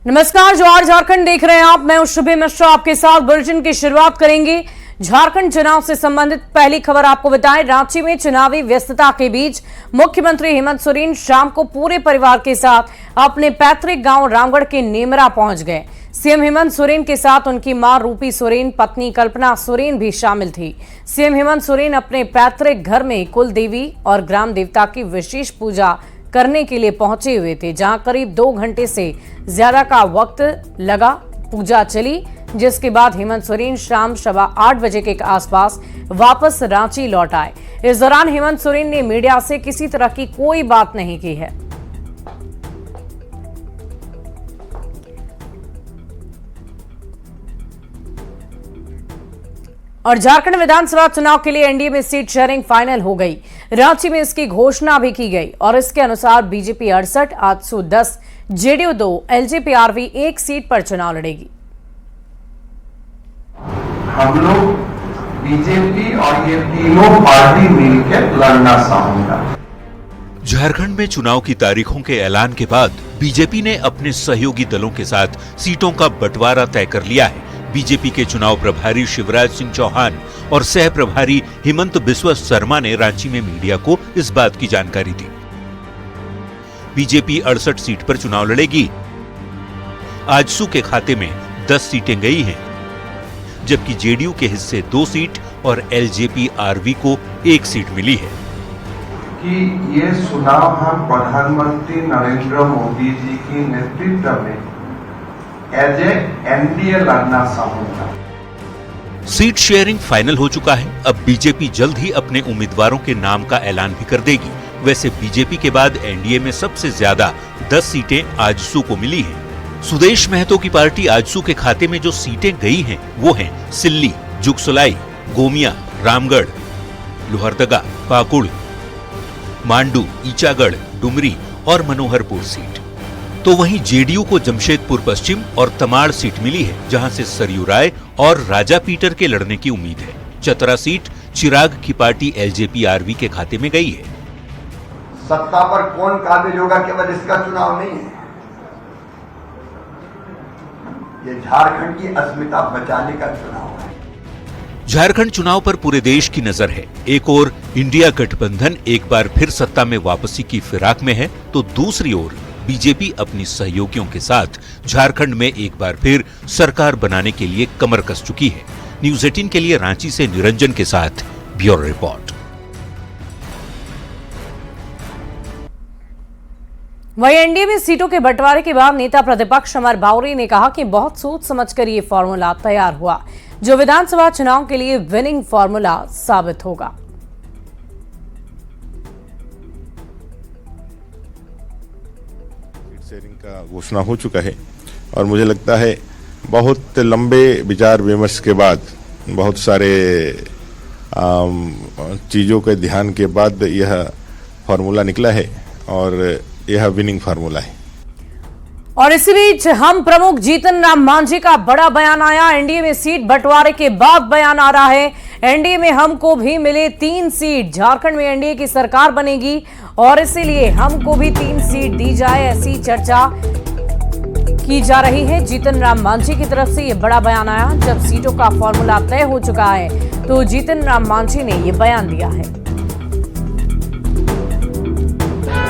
नमस्कार, जवाहर झारखंड देख रहे हैं आप। मैं शुभे मिश्रा आपके साथ बुलेटिन की शुरुआत करेंगे। झारखंड चुनाव से संबंधित पहली खबर आपको बताएं। रांची में चुनावी व्यस्तता के बीच मुख्यमंत्री हेमंत सोरेन शाम को पूरे परिवार के साथ अपने पैतृक गांव रामगढ़ के नेमरा पहुंच गए। सीएम हेमंत सोरेन के साथ उनकी मां रूपी सोरेन, पत्नी कल्पना सोरेन भी शामिल थी। सीएम हेमंत सोरेन अपने पैतृक घर में कुल देवी और ग्राम देवता की विशेष पूजा करने के लिए पहुंचे हुए थे, जहां करीब 2 घंटे से ज्यादा का वक्त लगा। पूजा चली, जिसके बाद हेमंत सोरेन शाम 8:15 बजे के आसपास वापस रांची लौट आए। इस दौरान हेमंत सोरेन ने मीडिया से किसी तरह की कोई बात नहीं की है। और झारखंड विधानसभा चुनाव के लिए एनडीए में सीट शेयरिंग फाइनल हो गई। रांची में इसकी घोषणा भी की गई और इसके अनुसार BJP 68, AJSU 10, JDU 2, LJP RV 1 seat पर चुनाव लड़ेगी। हम लोग बीजेपी और ये तीनों पार्टी मिलकर लड़ना चाहूंगा। झारखंड में चुनाव की तारीखों के ऐलान के बाद बीजेपी ने अपने सहयोगी दलों के साथ सीटों का बंटवारा तय कर लिया है। बीजेपी के चुनाव प्रभारी शिवराज सिंह चौहान और सह प्रभारी हेमंत बिस्वा शर्मा ने रांची में मीडिया को इस बात की जानकारी दी। बीजेपी 68 सीट पर चुनाव लड़ेगी। आजसू के खाते में 10 सीटें गई हैं, जबकि जेडीयू के हिस्से 2 सीट और एलजेपी आरवी को 1 सीट मिली है। कि ये चुनाव हम प्रधानमंत्री नरेंद्र मोदी जी की नेतृत्व में एज ए एनडीए लड़ना चाहूंगा। सीट शेयरिंग फाइनल हो चुका है। अब बीजेपी जल्द ही अपने उम्मीदवारों के नाम का ऐलान भी कर देगी। वैसे बीजेपी के बाद एनडीए में सबसे ज्यादा 10 सीटें आजसू को मिली हैं। सुदेश महतो की पार्टी आजसू के खाते में जो सीटें गई हैं, वो हैं सिल्ली, जुगसलाई, गोमिया, रामगढ़, लोहरदगा, पाकुड़, मांडू, ईचागढ़, डुमरी और मनोहरपुर सीट। तो वहीं जेडीयू को जमशेदपुर पश्चिम और तमाड़ सीट मिली है, जहां से सरयू राय और राजा पीटर के लड़ने की उम्मीद है। चतरा सीट चिराग की पार्टी एलजेपी आरवी के खाते में गई है। सत्ता पर कौन काबिज होगा केवल इसका चुनाव नहीं है, ये झारखंड की अस्मिता बचाने का चुनाव है। झारखंड चुनाव पर पूरे देश की नजर है। एक ओर इंडिया गठबंधन एक बार फिर सत्ता में वापसी की फिराक में है, तो दूसरी ओर बीजेपी अपनी सहयोगियों के साथ झारखंड में एक बार फिर सरकार बनाने के लिए कमर कस चुकी है। न्यूज़ 18 के लिए रांची से निरंजन के साथ ब्यूरो रिपोर्ट। वहीं एनडीए में सीटों के बंटवारे के बाद नेता प्रतिपक्ष अमर बावरी ने कहा कि बहुत सोच समझकर ये फॉर्मूला तैयार हुआ, जो विधानसभा चुनाव के लिए विनिंग फॉर्मूला साबित होगा। शेयरिंग का घोषणा हो चुका है और मुझे लगता है बहुत लंबे विचार विमर्श के बाद, बहुत सारे चीज़ों के ध्यान के बाद यह फार्मूला निकला है और यह विनिंग फार्मूला है। और इसी बीच हम प्रमुख जीतन राम मांझी का बड़ा बयान आया। एनडीए में सीट बंटवारे के बाद बयान आ रहा है, एनडीए में हमको भी मिले 3 सीट। झारखंड में एनडीए की सरकार बनेगी और इसीलिए हमको भी 3 सीट दी जाए, ऐसी चर्चा की जा रही है। जीतन राम मांझी की तरफ से यह बड़ा बयान आया। जब सीटों का फॉर्मूला तय हो चुका है, तो जीतन राम मांझी ने यह बयान दिया है।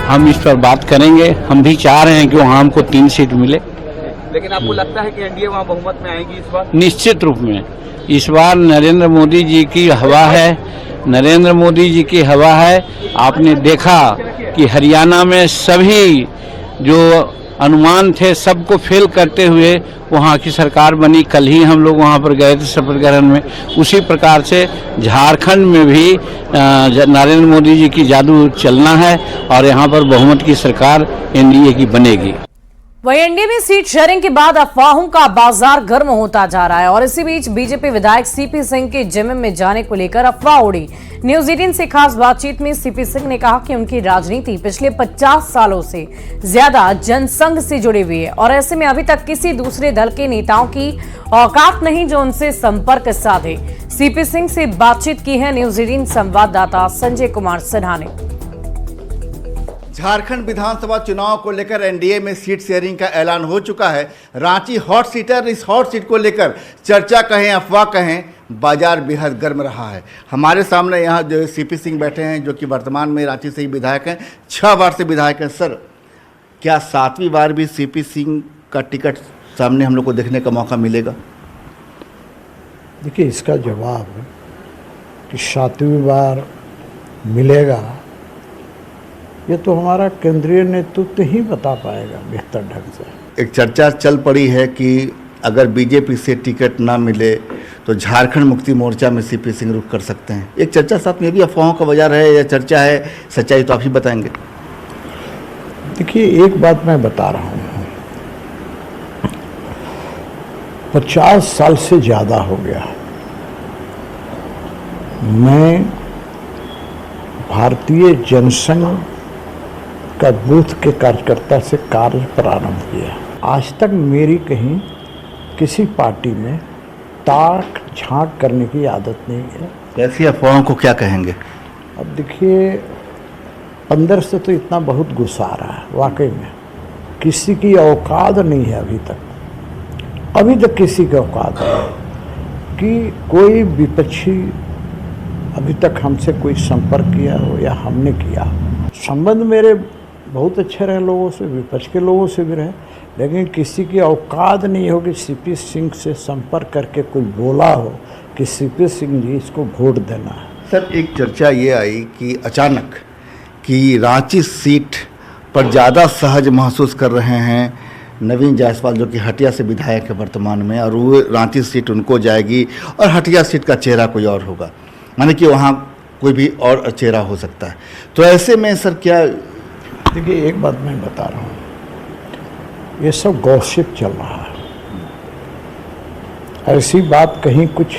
हम इस पर बात करेंगे। हम भी चाह रहे हैं कि वहाँ हमको 3 सीट मिले। लेकिन आपको लगता है कि एनडीए वहाँ बहुमत में आएगी इस बार? निश्चित रूप में इस बार नरेंद्र मोदी जी की हवा है। नरेंद्र मोदी जी की हवा है। आपने देखा कि हरियाणा में सभी जो अनुमान थे सबको फेल करते हुए वहाँ की सरकार बनी। कल ही हम लोग वहाँ पर गए थे शपथ ग्रहण में। उसी प्रकार से झारखंड में भी नरेंद्र मोदी जी की जादू चलना है और यहाँ पर बहुमत की सरकार एनडीए की बनेगी। वहीं एनडीए में सीट शेयरिंग के बाद अफवाहों का बाजार गर्म होता जा रहा है और इसी बीच बीजेपी विधायक सीपी सिंह के जेएमएम में जाने को लेकर अफवाह उड़ी। न्यूज़ 18 से खास बातचीत में सीपी सिंह ने कहा कि उनकी राजनीति पिछले 50 सालों से ज्यादा जनसंघ से जुड़ी हुई है और ऐसे में अभी तक किसी दूसरे दल के नेताओं की औकात नहीं जो उनसे संपर्क साधे। सीपी सिंह से बातचीत की है न्यूज़ 18 संवाददाता संजय कुमार सिन्हा ने। झारखंड विधानसभा चुनाव को लेकर एनडीए में सीट शेयरिंग का ऐलान हो चुका है। रांची हॉट सीट है। इस हॉट सीट को लेकर चर्चा कहें अफवाह कहें, बाजार बेहद गर्म रहा है। हमारे सामने यहाँ जो सीपी सिंह बैठे हैं, जो कि वर्तमान में रांची से ही विधायक हैं, 6 बार से विधायक हैं। सर, क्या 7वीं बार भी सीपी सिंह का टिकट सामने हम लोग को देखने का मौका मिलेगा? देखिए, इसका जवाब कि 7वीं बार मिलेगा, ये तो हमारा केंद्रीय नेतृत्व ही बता पाएगा बेहतर ढंग से। एक चर्चा चल पड़ी है कि अगर बीजेपी से टिकट ना मिले तो झारखंड मुक्ति मोर्चा में सीपी सिंह रुख कर सकते हैं। एक चर्चा साथ में भी अफवाहों का बाजार है या चर्चा है, सच्चाई तो आप ही बताएंगे। देखिए, एक बात मैं बता रहा हूँ, 50 साल से ज़्यादा हो गया मैं भारतीय जनसंघ का बूथ के कार्यकर्ता से कार्य प्रारंभ किया। आज तक मेरी कहीं किसी पार्टी में ताक झांक करने की आदत नहीं है। ऐसी अफवाहों को क्या कहेंगे? अब देखिए, अंदर से तो इतना बहुत गुस्सा आ रहा है, वाकई में किसी की औकात नहीं है अभी तक किसी की औकात है कि कोई विपक्षी अभी तक हमसे कोई संपर्क किया हो या हमने किया। संबंध मेरे बहुत अच्छे रहे लोगों से, विपक्ष के लोगों से भी रहे, लेकिन किसी की औकात नहीं हो कि सीपी सिंह से संपर्क करके कोई बोला हो कि सीपी सिंह जी इसको वोट देना है। सर, एक चर्चा ये आई कि अचानक कि रांची सीट पर ज़्यादा सहज महसूस कर रहे हैं नवीन जायसवाल, जो कि हटिया से विधायक है वर्तमान में, और वो रांची सीट उनको जाएगी और हटिया सीट का चेहरा कोई और होगा, माने कि वहाँ कोई भी और चेहरा हो सकता है। तो ऐसे में सर क्या? देखिए, एक बात मैं बता रहा हूँ, ये सब गॉसिप चल रहा है, ऐसी बात कहीं कुछ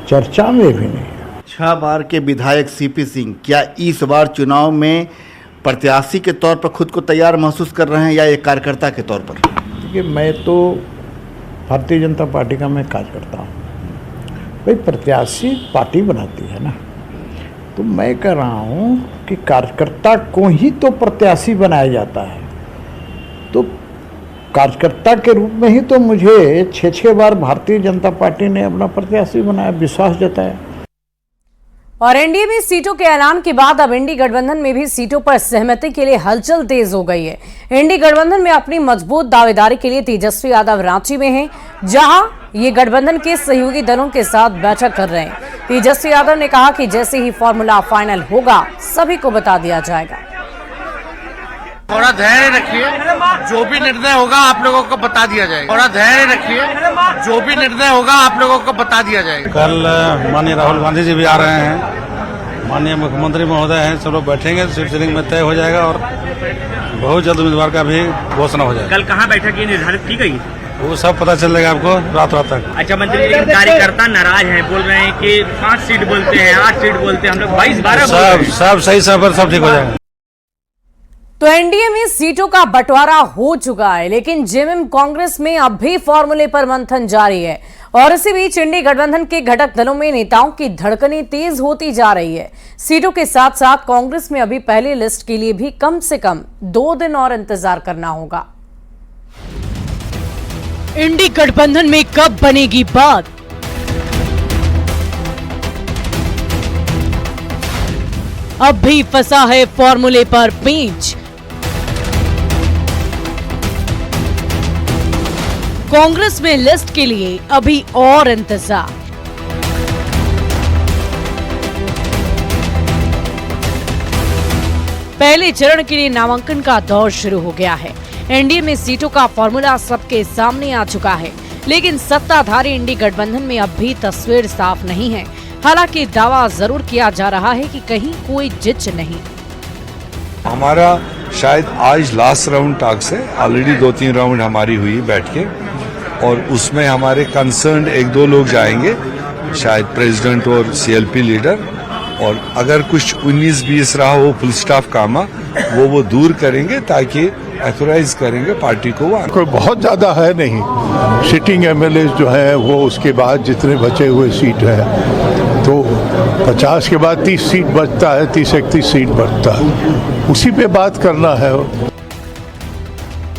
चर्चा में भी नहीं है। 6 बार के विधायक सीपी सिंह क्या इस बार चुनाव में प्रत्याशी के तौर पर खुद को तैयार महसूस कर रहे हैं या एक कार्यकर्ता के तौर पर? देखिए, मैं तो भारतीय जनता पार्टी का मैं कार्यकर्ता हूँ, भाई प्रत्याशी पार्टी बनाती है ना, तो मैं कह रहा हूँ कि कार्यकर्ता को ही तो प्रत्याशी बनाया जाता है। तो कार्यकर्ता के रूप में ही तो मुझे 6 बार भारतीय जनता पार्टी ने अपना प्रत्याशी बनाया, विश्वास जताया। और एनडीए में सीटों के ऐलान के बाद अब इंडी गठबंधन में भी सीटों पर सहमति के लिए हलचल तेज हो गई है। इंडी गठबंधन में अपनी मजबूत दावेदारी के लिए तेजस्वी यादव रांची में हैं, जहां ये गठबंधन के सहयोगी दलों के साथ बैठक कर रहे हैं। तेजस्वी यादव ने कहा कि जैसे ही फॉर्मूला फाइनल होगा सभी को बता दिया जाएगा। थोड़ा धैर्य रखिए, जो भी निर्णय होगा आप लोगों को बता दिया जाएगा। थोड़ा धैर्य रखिए, जो भी निर्णय होगा आप लोगों को बता दिया जाएगा। कल माननीय राहुल गांधी जी भी आ रहे हैं, माननीय मुख्यमंत्री महोदय हैं, सब लोग बैठेंगे, सीट शेयरिंग में तय हो जाएगा और बहुत जल्द उम्मीदवार का भी घोषणा हो जाएगा। कल कहाँ बैठक ये निर्धारित की गई? वो सब पता चल जाएगा आपको रात तक। अच्छा मंत्री, लेकिन कार्यकर्ता नाराज हैं, बोल रहे हैं कि 5 सीट बोलते हैं, 8 सीट बोलते हैं, हम लोग 22-12 सब सही सब ठीक हो जाएगा। तो एनडीए में सीटों का बंटवारा हो चुका है, लेकिन जेएमएम कांग्रेस में अब भी फॉर्मूले पर मंथन जारी है। और इसी बीच इंडी गठबंधन के घटक दलों में नेताओं की धड़कनें तेज होती जा रही है। सीटों के साथ साथ कांग्रेस में अभी पहली लिस्ट के लिए भी कम से कम 2 दिन और इंतजार करना होगा। इंडी गठबंधन में कब बनेगी बात? अब भी फंसा है फॉर्मूले पर पेंच। कांग्रेस में लिस्ट के लिए अभी और इंतजार। पहले चरण के लिए नामांकन का दौर शुरू हो गया है। एनडीए में सीटों का फॉर्मूला सबके सामने आ चुका है, लेकिन सत्ताधारी इंडी गठबंधन में अब भी तस्वीर साफ नहीं है। हालांकि दावा जरूर किया जा रहा है कि कहीं कोई जिच नहीं। हमारा शायद आज लास्ट राउंड टॉक्स है, ऑलरेडी 2-3 राउंड हमारी हुई बैठ के, और उसमें हमारे कंसर्न 1-2 लोग जाएंगे, शायद प्रेसिडेंट और सीएलपी लीडर, और अगर कुछ 19-20 रहा हो फुल स्टाफ कामा वो दूर करेंगे ताकि ऑथोराइज करेंगे पार्टी को। कोई बहुत ज्यादा है नहीं, सिटिंग एमएलए जो है वो, उसके बाद जितने बचे हुए सीट है तो 50 के बाद 30 सीट बचता है, 30-31 सीट बचता है, उसी पे बात करना है।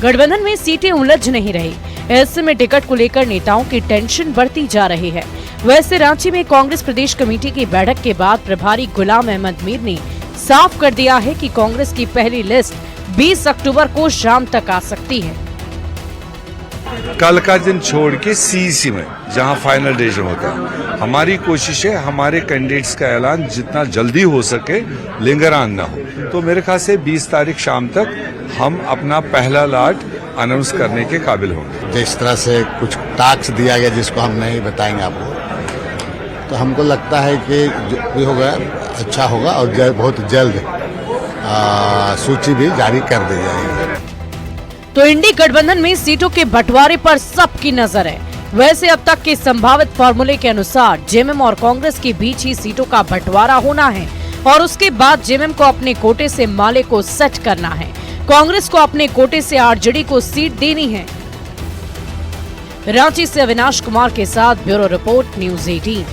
गठबंधन में सीटें उलझ नहीं रही, ऐसे में टिकट को लेकर नेताओं की टेंशन बढ़ती जा रही है। वैसे रांची में कांग्रेस प्रदेश कमेटी की बैठक के बाद प्रभारी गुलाम अहमद मीर ने साफ कर दिया है कि कांग्रेस की पहली लिस्ट 20 अक्टूबर को शाम तक आ सकती है। कल का दिन छोड़ के सीईसी में जहां फाइनल डिसीजन होता है, हमारी कोशिश है हमारे कैंडिडेट्स का ऐलान जितना जल्दी हो सके लिंगरान ना हो। तो मेरे ख्याल से 20 तारीख शाम तक हम अपना पहला लॉट अनाउंस करने के काबिल होंगे। जिस तरह से कुछ टास्क दिया गया जिसको हम नहीं बताएंगे आपको, तो हमको लगता है कि जो भी होगा अच्छा होगा और बहुत जल्द सूची भी जारी कर दी जाएगी। तो इंडी गठबंधन में सीटों के बंटवारे पर सबकी नजर है। वैसे अब तक के संभावित फॉर्मूले के अनुसार जेएमएम और कांग्रेस के बीच ही सीटों का बंटवारा होना है और उसके बाद जेएमएम को अपने कोटे से माले को सेट करना है, कांग्रेस को अपने कोटे से आरजेडी को सीट देनी है। रांची से अविनाश कुमार के साथ ब्यूरो रिपोर्ट, न्यूज़ 18।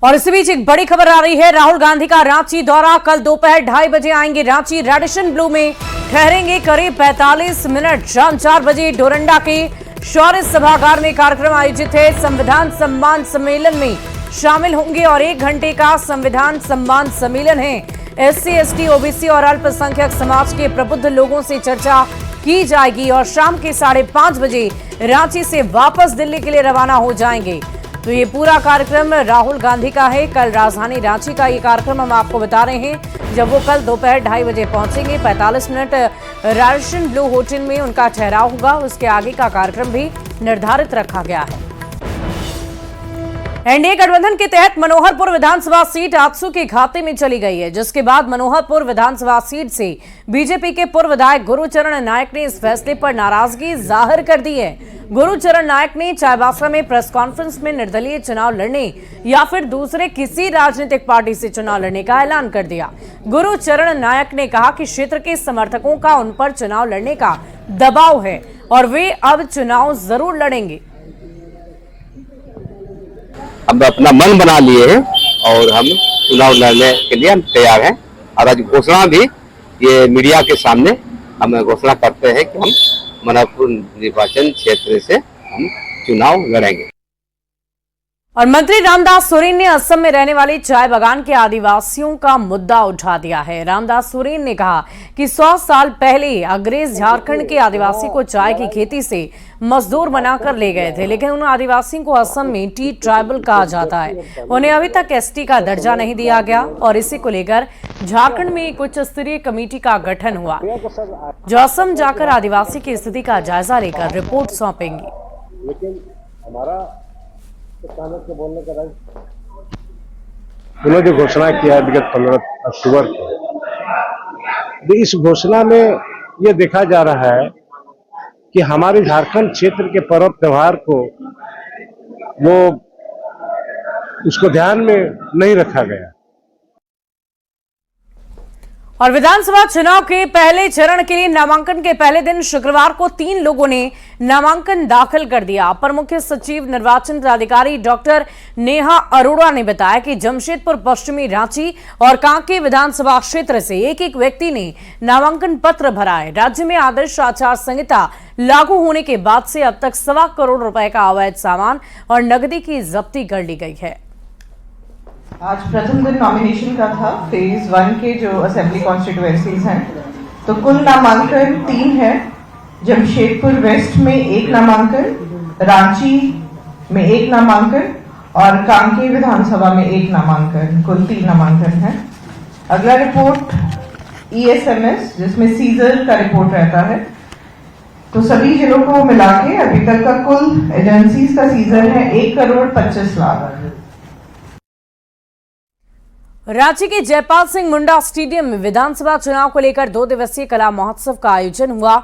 और इसी बीच एक बड़ी खबर आ रही है। राहुल गांधी का रांची दौरा, कल दोपहर 2:30 बजे आएंगे रांची। रेडिशन ब्लू में ठहरेंगे करीब 45 मिनट। शाम 4 बजे डोरंडा के शौर्य सभागार में कार्यक्रम आयोजित है। संविधान सम्मान सम्मेलन में शामिल होंगे और 1 घंटे का संविधान सम्मान सम्मेलन है। SC, ST, OBC और अल्पसंख्यक समाज के प्रबुद्ध लोगों से चर्चा की जाएगी और शाम के 5:30 बजे रांची से वापस दिल्ली के लिए रवाना हो जाएंगे। तो ये पूरा कार्यक्रम राहुल गांधी का है। कल राजधानी रांची का ये कार्यक्रम हम आपको बता रहे हैं। जब वो कल दोपहर 2:30 बजे पहुंचेंगे, 45 मिनट रेडिशन ब्लू होटल में उनका ठहराव होगा। उसके आगे का कार्यक्रम भी निर्धारित रखा गया है। एनडीए गठबंधन के तहत मनोहरपुर विधानसभा सीट आजसू के खाते में चली गई है, जिसके बाद मनोहरपुर विधानसभा सीट से बीजेपी के पूर्व विधायक गुरुचरण नायक ने इस फैसले पर नाराजगी जाहिर कर दी है। गुरुचरण नायक ने चाईबासा में प्रेस कॉन्फ्रेंस में निर्दलीय चुनाव लड़ने या फिर दूसरे किसी राजनीतिक पार्टी से चुनाव लड़ने का ऐलान कर दिया। गुरुचरण नायक ने कहा कि क्षेत्र के समर्थकों का उन पर चुनाव लड़ने का दबाव है और वे अब चुनाव जरूर लड़ेंगे। अब अपना मन बना लिए हैं और हम चुनाव लड़ने के लिए हम तैयार हैं और आज घोषणा भी ये मीडिया के सामने हम घोषणा करते हैं कि हम मनोहरपुर निर्वाचन क्षेत्र से हम चुनाव लड़ेंगे। और मंत्री रामदास सोरेन ने असम में रहने वाले चाय बागान के आदिवासियों का मुद्दा उठा दिया है। रामदास सोरेन ने कहा कि 100 साल पहले अंग्रेज झारखंड के आदिवासी को चाय की खेती से मजदूर बनाकर ले गए थे, लेकिन उन आदिवासियों को असम में टी ट्राइबल कहा जाता है। उन्हें अभी तक ST का दर्जा नहीं दिया गया और इसी को लेकर झारखंड में एक उच्च स्तरीय कमेटी का गठन हुआ, जो असम जाकर आदिवासी की स्थिति का जायजा लेकर रिपोर्ट सौंपेंगी। लेकिन हमारा उन्होंने जो घोषणा किया है विगत 15 अक्टूबर को, इस घोषणा में ये देखा जा रहा है कि हमारे झारखंड क्षेत्र के पर्व त्योहार को वो उसको ध्यान में नहीं रखा गया। और विधानसभा चुनाव के पहले चरण के लिए नामांकन के पहले दिन शुक्रवार को 3 लोगों ने नामांकन दाखिल कर दिया। अपर मुख्य सचिव निर्वाचन पदाधिकारी डॉक्टर नेहा अरोड़ा ने बताया कि जमशेदपुर पश्चिमी, रांची और कांके विधानसभा क्षेत्र से एक व्यक्ति ने नामांकन पत्र भरा है। राज्य में आदर्श आचार संहिता लागू होने के बाद से अब तक 1.25 करोड़ रुपए का अवैध सामान और नकदी की जब्ती कर ली गई है। आज प्रथम दिन नॉमिनेशन का था, फेज 1 के जो असेंबली कॉन्स्टिट्यूएंसीज हैं, तो कुल नामांकन 3 है। जमशेदपुर वेस्ट में 1 नामांकन, रांची में 1 नामांकन और कांके विधानसभा में 1 नामांकन, कुल 3 नामांकन है। अगला रिपोर्ट ESMS जिसमें सीजर का रिपोर्ट रहता है, तो सभी जिलों को मिला के अभी तक का कुल एजेंसीज का सीजर है 1 करोड़ 25 लाख। रांची के जयपाल सिंह मुंडा स्टेडियम में विधानसभा चुनाव को लेकर 2 दिवसीय कला महोत्सव का आयोजन हुआ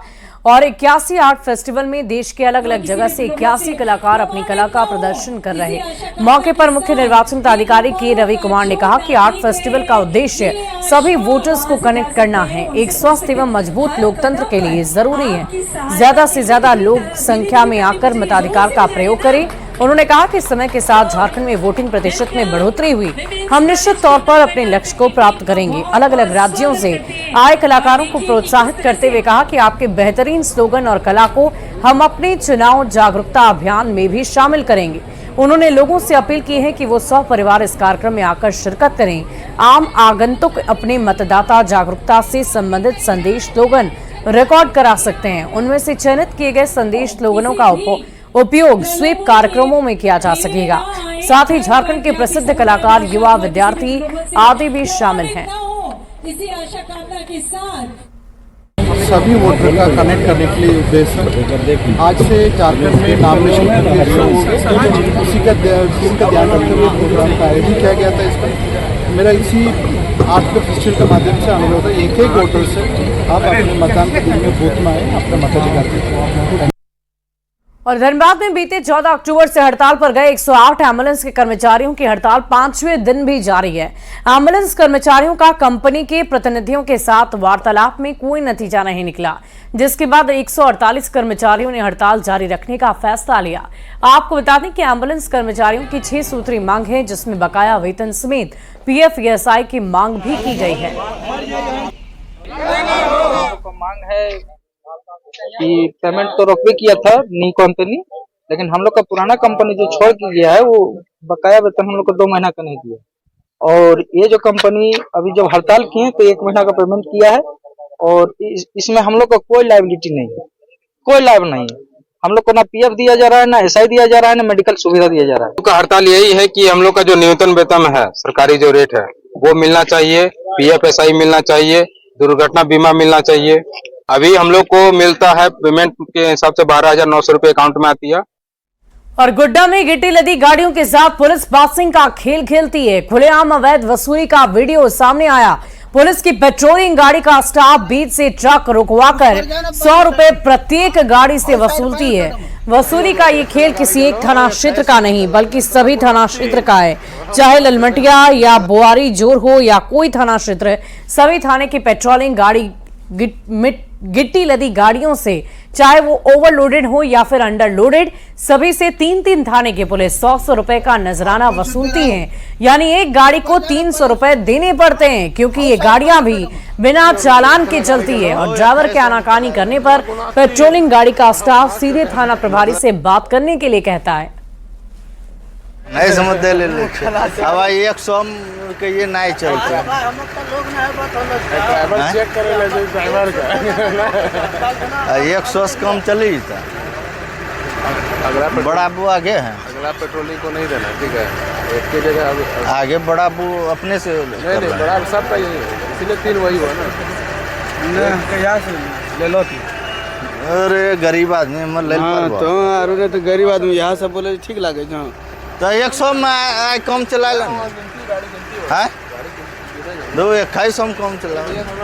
और 81 आर्ट फेस्टिवल में देश के अलग अलग जगह से 81 कलाकार अपनी कला का प्रदर्शन कर रहे। मौके पर मुख्य निर्वाचन पदाधिकारी के रवि कुमार ने कहा कि आर्ट फेस्टिवल का उद्देश्य सभी वोटर्स को कनेक्ट करना है। एक स्वस्थ एवं मजबूत लोकतंत्र के लिए जरूरी है ज्यादा से ज्यादा लोग संख्या में आकर मताधिकार का प्रयोग करें उन्होंने कहा कि समय के साथ झारखंड में वोटिंग प्रतिशत में बढ़ोतरी हुई, हम निश्चित तौर पर अपने लक्ष्य को प्राप्त करेंगे। अलग अलग राज्यों से आए कलाकारों को प्रोत्साहित करते हुए कहा कि आपके बेहतरीन स्लोगन और कला को हम अपने चुनाव जागरूकता अभियान में भी शामिल करेंगे। उन्होंने लोगों से अपील की है कि वो सपरिवार इस कार्यक्रम में आकर शिरकत करें। आम आगंतुक अपने मतदाता जागरूकता से संबंधित संदेश स्लोगन रिकॉर्ड करा सकते हैं। उनमें से चयनित किए गए संदेश स्लोगनों का उपयोग स्वीप कार्यक्रमों में किया जा सकेगा। साथ ही झारखंड के प्रसिद्ध कलाकार, युवा, विद्यार्थी आदि भी शामिल हैं। सभी वोटर का कनेक्ट करने के लिए उद्देश्य आज से झारखंड में नामिनेशन उसी का ध्यान रखते हुए प्रोग्राम का आयोजन किया गया था। इसका मेरा इसी आज के फेस्टिवल के माध्यम से अनुरोध है, एक एक वोटर से आप अपने मतदान के दिन में बूथ में आए, अपना मताधिकार दें। और धनबाद में बीते 14 अक्टूबर से हड़ताल पर गए 108 एम्बुलेंस के कर्मचारियों की हड़ताल 5वें दिन भी जारी है। एम्बुलेंस कर्मचारियों का कंपनी के प्रतिनिधियों के साथ वार्तालाप में कोई नतीजा नहीं निकला, जिसके बाद 148 कर्मचारियों ने हड़ताल जारी रखने का फैसला लिया। आपको बता दें कि एम्बुलेंस कर्मचारियों की 6 सूत्री मांग है, जिसमें बकाया वेतन समेत PF ESI की मांग भी की गई है। मांग है कि पेमेंट तो रोक भी किया था नई कंपनी, लेकिन हम लोग का पुराना कंपनी जो छोड़ के गया है वो बकाया वेतन हम लोग को 2 महीना का नहीं दिया। और ये जो कंपनी अभी जब हड़ताल किए तो 1 महीना का पेमेंट किया है और इसमें हम लोग को कोई लायबिलिटी नहीं है, कोई लाभ नहीं है। हम लोग को ना PF दिया जा रहा है, ना SI दिया जा रहा है, ना मेडिकल सुविधा दिया जा रहा है। हड़ताल यही है कि हम लोग का जो न्यूनतम वेतन है, सरकारी जो रेट है वो मिलना चाहिए, PF SI मिलना चाहिए, दुर्घटना बीमा मिलना चाहिए। अभी हम लोग को मिलता है पेमेंट के हिसाब से 12,900 रुपए अकाउंट में आती है। और गुड्डा में गिट्टी लदी गाड़ियों के साथ पुलिस बॉक्सिंग का खेल खेलती है। खुलेआम अवैध वसूली का वीडियो सामने आया। पुलिस की पेट्रोलिंग गाड़ी का स्टाफ बीच से ट्रक रुकवाकर 100 रुपए प्रत्येक गाड़ी से वसूलती है। वसूली का ये खेल किसी एक थाना क्षेत्र का नहीं बल्कि सभी थाना क्षेत्र का है, चाहे ललमटिया या बुआरी जोर हो या कोई थाना क्षेत्र, सभी थाने की पेट्रोलिंग गाड़ी गिट्टी लदी गाड़ियों से, चाहे वो ओवरलोडेड हो या फिर अंडरलोडेड, सभी से 3-3 थाने की पुलिस 100 रुपए का नजराना वसूलती है। यानी एक गाड़ी को 300 रुपए देने पड़ते हैं, क्योंकि ये गाड़ियां भी बिना चालान के चलती है। और ड्राइवर के आनाकानी करने पर पेट्रोलिंग गाड़ी का स्टाफ सीधे थाना प्रभारी से बात करने के लिए कहता है। नहीं समझते ले लो अब 100 के ये नहीं चलते। चेक करे ले ड्राइवर का 100 से कम चली था। अगला बड़ा बू आगे है, अगला पेट्रोलिंग को नहीं देना, ठीक है। एक की जगह आगे बड़ा बू अपने से नहीं बड़ा सब का यही है, इसलिए 3 वही हुआ ना। क्या से ले लो। अरे गरीब आदमी मत ले तो अरे तो गरीब आदमी यहाँ सब बोले ठीक लगे जहाँ तो 100 में कम चला है 221 में कम चला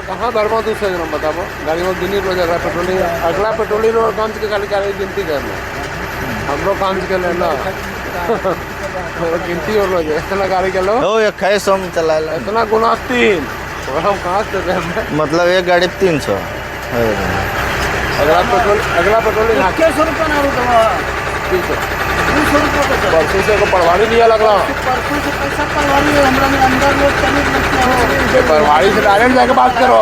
कहाँ धर्मा दूसरे जन बताबो गाड़ी में गिनी रोज पेट्रोलिंग अगला पेट्रोलिंग और काम के गाड़ी का गिनती करना हमरो काम के लेना गिनती और रोज इतना गाड़ी के लो 221 में चला इतना गुना 3 और हम कहाँ से मतलब एक गाड़ी 300 अगला पेट्रोलिंग 100 रुपये ना रुका 300 परसों से को पटवारी लिया लग रहा परसों से पैसा पटवारी हमरा में अंदर लोग पटवारी से डायरेक्ट जाके बात करो,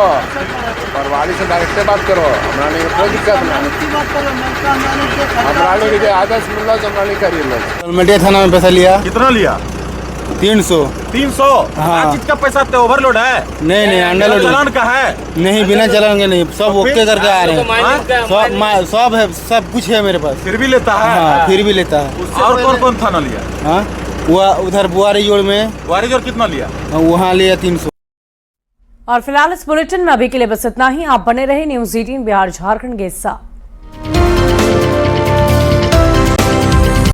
पटवारी से डायरेक्ट बात करो, हमरा नहीं कोई दिक्कत नहीं। हमरा नहीं आदेश मिलना तो हमरा नहीं करिए। मीडिया थाना में पैसा लिया। कितना लिया? 300। हाँ चीज का पैसा तो ओवरलोड है? नहीं अंडरलोड। चालान का है? नहीं बिना चालान के नहीं, सब ओके करके आ रहे हैं। सब है, सब कुछ है मेरे पास। फिर भी लेता है? हाँ फिर भी लेता है। और कौन थाना लिया? हाँ वो उधर बुआरी जोड़ में। बुआरी जोड़ कितना लिया? वहाँ लिया 300। और फिलहाल इस बुलेटिन में अभी के लिए बस इतना ही। आप बने रहे न्यूज़ 18 बिहार झारखंड के साथ।